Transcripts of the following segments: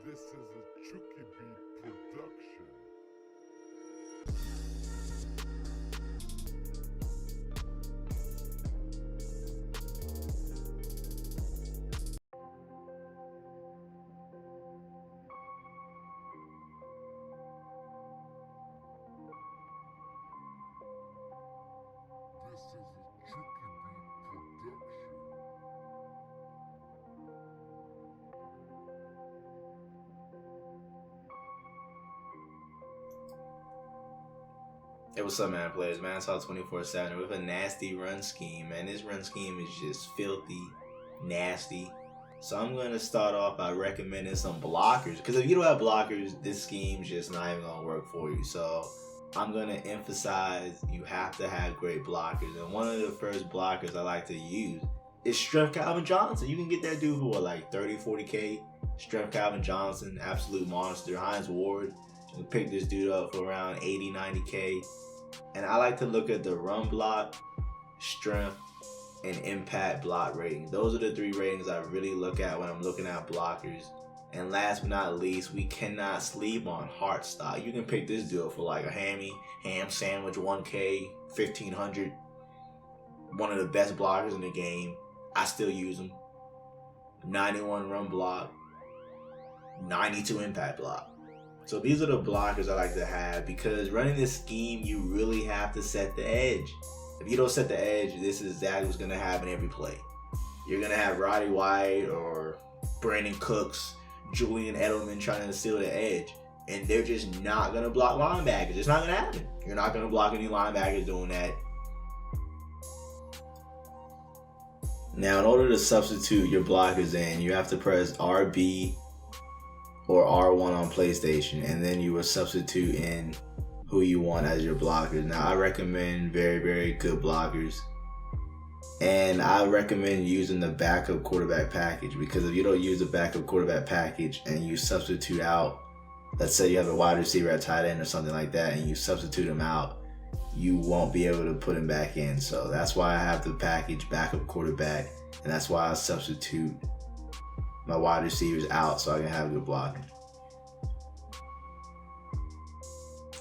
This is a Chucky Beat production. This is a Chucky Beat production. Hey, what's up, man? Players, man. It's all 24/7 with a nasty run scheme, man. This run scheme is just filthy, nasty. So I'm gonna start off by recommending some blockers, because if you don't have blockers, this scheme's just not even gonna work for you. So I'm gonna emphasize you have to have great blockers, and one of the first blockers I like to use is Strength Calvin Johnson. You can get that dude for like 30, 40K. Strength Calvin Johnson, absolute monster. Hines Ward, you can pick this dude up for around 80, 90K. And I like to look at the run block, strength, and impact block rating. Those are the three ratings I really look at when I'm looking at blockers. And last but not least, we cannot sleep on heart stock. You can pick this dude for like a ham sandwich, 1K, 1500. One of the best blockers in the game. I still use him. 91 run block, 92 impact block. So these are the blockers I like to have, because running this scheme, you really have to set the edge. If you don't set the edge, this is exactly what's going to happen every play. You're going to have Roddy White or Brandon Cooks, Julian Edelman trying to steal the edge, and they're just not going to block linebackers. It's not going to happen. You're not going to block any linebackers doing that. Now, in order to substitute your blockers in, you have to press RB or R1 on PlayStation, and then you will substitute in who you want as your blockers. Now, I recommend very, very good blockers, and I recommend using the backup quarterback package, because if you don't use the backup quarterback package and you substitute out, let's say you have a wide receiver at tight end or something like that, and you substitute him out, you won't be able to put him back in. So that's why I have the package backup quarterback, and that's why I substitute my wide receivers out so I can have good blocking.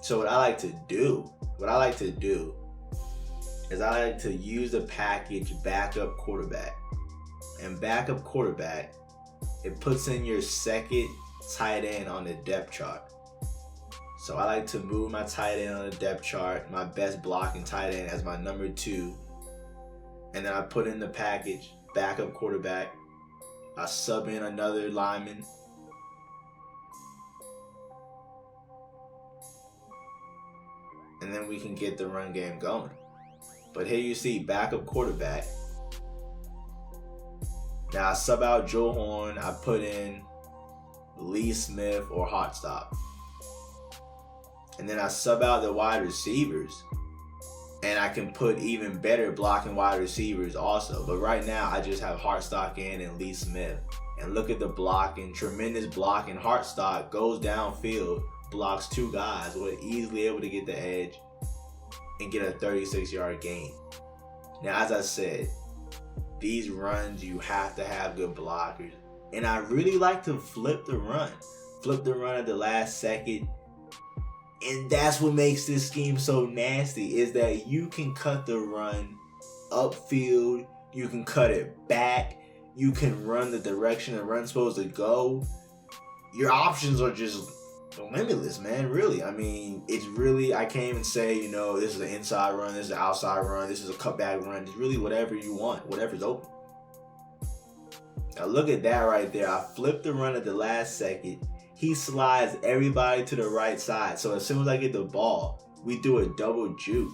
So what I like to do is I like to use the package backup quarterback. And backup quarterback, it puts in your second tight end on the depth chart. So I like to move my tight end on the depth chart, my best blocking tight end as my number 2. And then I put in the package backup quarterback. I sub in another lineman. And then we can get the run game going. But here you see backup quarterback. Now I sub out Joe Horn. I put in Lee Smith or Hot Stop. And then I sub out the wide receivers. And I can put even better blocking wide receivers also. But right now, I just have Hartstock in and Lee Smith. And look at the blocking, tremendous blocking. Hartstock goes downfield, blocks 2 guys, was easily able to get the edge and get a 36-yard gain. Now, as I said, these runs, you have to have good blockers. And I really like to flip the run. Flip the run at the last second. And that's what makes this scheme so nasty, is that you can cut the run upfield, you can cut it back, you can run the direction the run's supposed to go. Your options are just limitless, man, really. I mean, it's really, I can't even say, this is an inside run, this is an outside run, this is a cutback run. It's really whatever you want, whatever's open. Now look at that right there. I flipped the run at the last second. He slides everybody to the right side. So as soon as I get the ball, we do a double juke.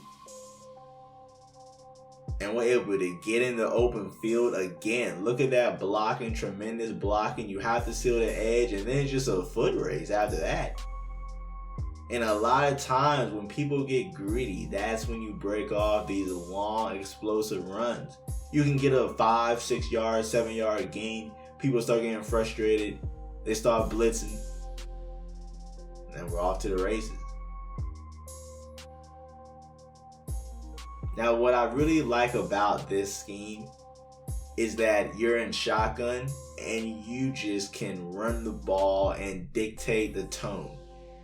And we're able to get in the open field again. Look at that blocking, tremendous blocking. You have to seal the edge, and then it's just a foot race after that. And a lot of times when people get greedy, that's when you break off these long, explosive runs. You can get a 5, 6 yard, 7 yard gain. People start getting frustrated. They start blitzing. And we're off to the races. Now, what I really like about this scheme is that you're in shotgun and you just can run the ball and dictate the tone.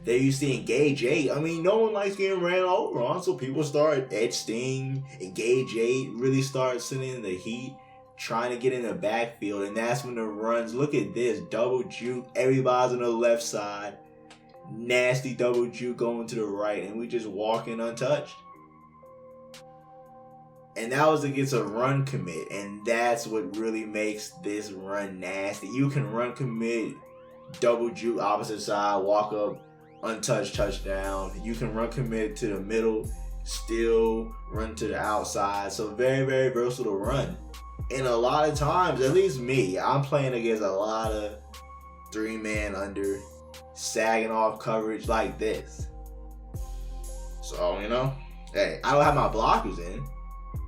There you see Engage 8. I mean, no one likes getting ran over on, so people start Edge Sting, Engage 8, really start sitting in the heat, trying to get in the backfield, and that's when the runs, look at this, double juke, everybody's on the left side, nasty double juke going to the right, and we just walking untouched. And that was against a run commit, and that's what really makes this run nasty. You can run commit, double juke opposite side, walk up, untouched touchdown. You can run commit to the middle, still run to the outside. So very, very versatile run. And a lot of times, at least me, I'm playing against a lot of 3-man under, sagging off coverage like this. So, hey, I don't have my blockers in,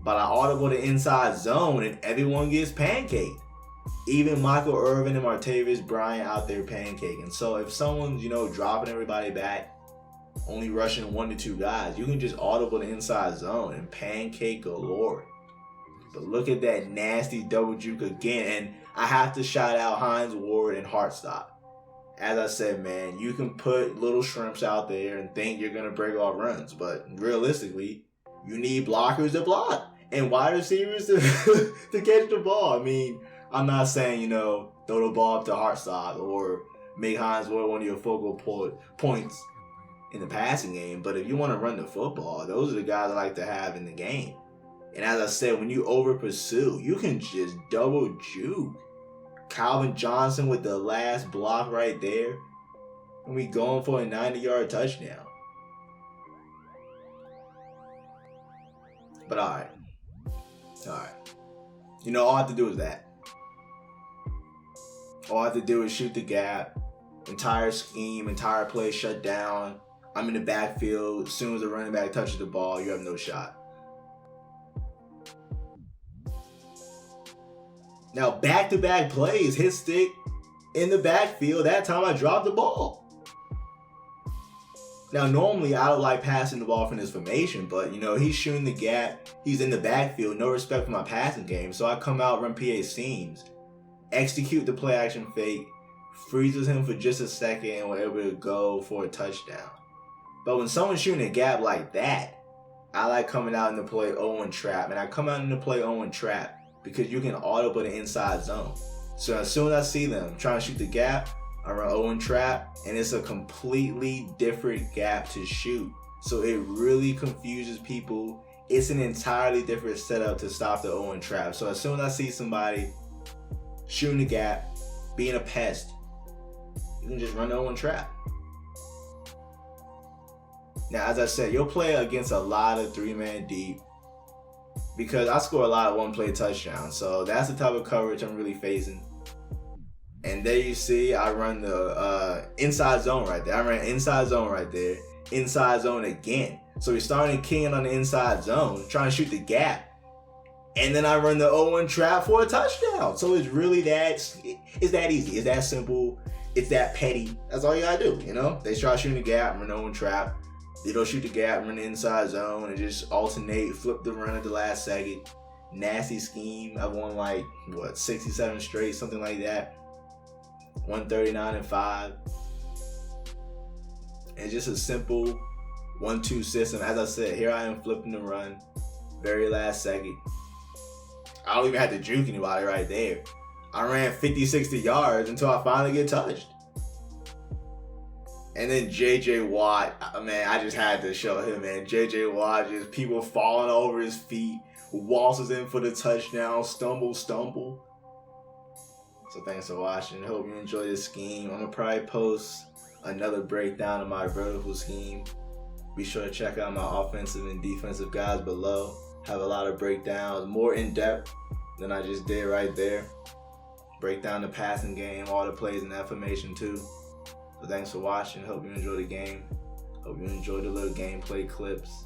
but I audible the inside zone and everyone gets pancaked. Even Michael Irvin and Martavis Bryant out there pancaking. So if someone's, dropping everybody back, only rushing 1 to 2 guys, you can just audible the inside zone and pancake galore. But look at that nasty double juke again. And I have to shout out Hines Ward and Hartstock. As I said, man, you can put little shrimps out there and think you're going to break off runs. But realistically, you need blockers to block and wide receivers to catch the ball. I mean, I'm not saying, throw the ball up to Hartstock or make Hines Ward one of your focal points in the passing game. But if you want to run the football, those are the guys I like to have in the game. And as I said, when you over pursue, you can just double juke. Calvin Johnson with the last block right there. And we going for a 90-yard touchdown. But all right. All I have to do is that. All I have to do is shoot the gap. Entire scheme, entire play shut down. I'm in the backfield. As soon as the running back touches the ball, you have no shot. Now, back-to-back plays, hit stick in the backfield. That time I dropped the ball. Now, normally I don't like passing the ball from this formation, but, he's shooting the gap. He's in the backfield. No respect for my passing game. So I come out, run PA seams, execute the play-action fake, freezes him for just a second, and we're able to go for a touchdown. But when someone's shooting a gap like that, I like coming out in the play Owen trap. And I come out in the play Owen trap because you can audible the inside zone. So as soon as I see them trying to shoot the gap, I run Owen trap, and it's a completely different gap to shoot. So it really confuses people. It's an entirely different setup to stop the Owen trap. So as soon as I see somebody shooting the gap, being a pest, you can just run the Owen trap. Now, as I said, you'll play against a lot of 3-man deep because I score a lot of one-play touchdowns. So that's the type of coverage I'm really facing. And there you see, I run the inside zone right there. I ran inside zone right there. Inside zone again. So we're starting keying on the inside zone, trying to shoot the gap. And then I run the 0-1 trap for a touchdown. So it's really it's that easy. It's that simple. It's that petty. That's all you gotta do, They try shooting the gap, run the 0-1 trap. They don't shoot the gap, run the inside zone, and just alternate, flip the run at the last second. Nasty scheme. I've won 67 straight, something like that. 139-5. And just a simple 1-2 system. As I said, here I am flipping the run. Very last second. I don't even have to juke anybody right there. I ran 50, 60 yards until I finally get touched. And then J.J. Watt, man, I just had to show him, man. J.J. Watt, just people falling over his feet, waltzes in for the touchdown, stumble. So thanks for watching. Hope you enjoy this scheme. I'm going to probably post another breakdown of my vertical scheme. Be sure to check out my offensive and defensive guides below. Have a lot of breakdowns, more in-depth than I just did right there. Break down the passing game, all the plays in that formation too. So thanks for watching. Hope you enjoy the game. Hope you enjoy the little gameplay clips.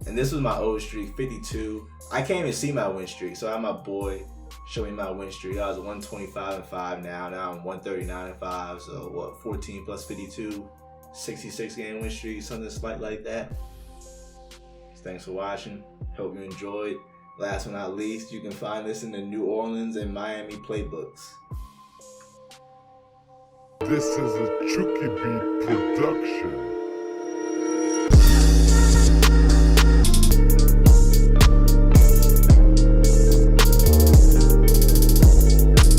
And this was my old streak, 52. I can't even see my win streak, so I have my boy show me my win streak. I was 125-5 now. Now I'm 139-5. So 14 plus 52, 66 game win streak, something slight like that. So thanks for watching. Hope you enjoyed. Last but not least, you can find this in the New Orleans and Miami playbooks. This is a Chucky Beat production.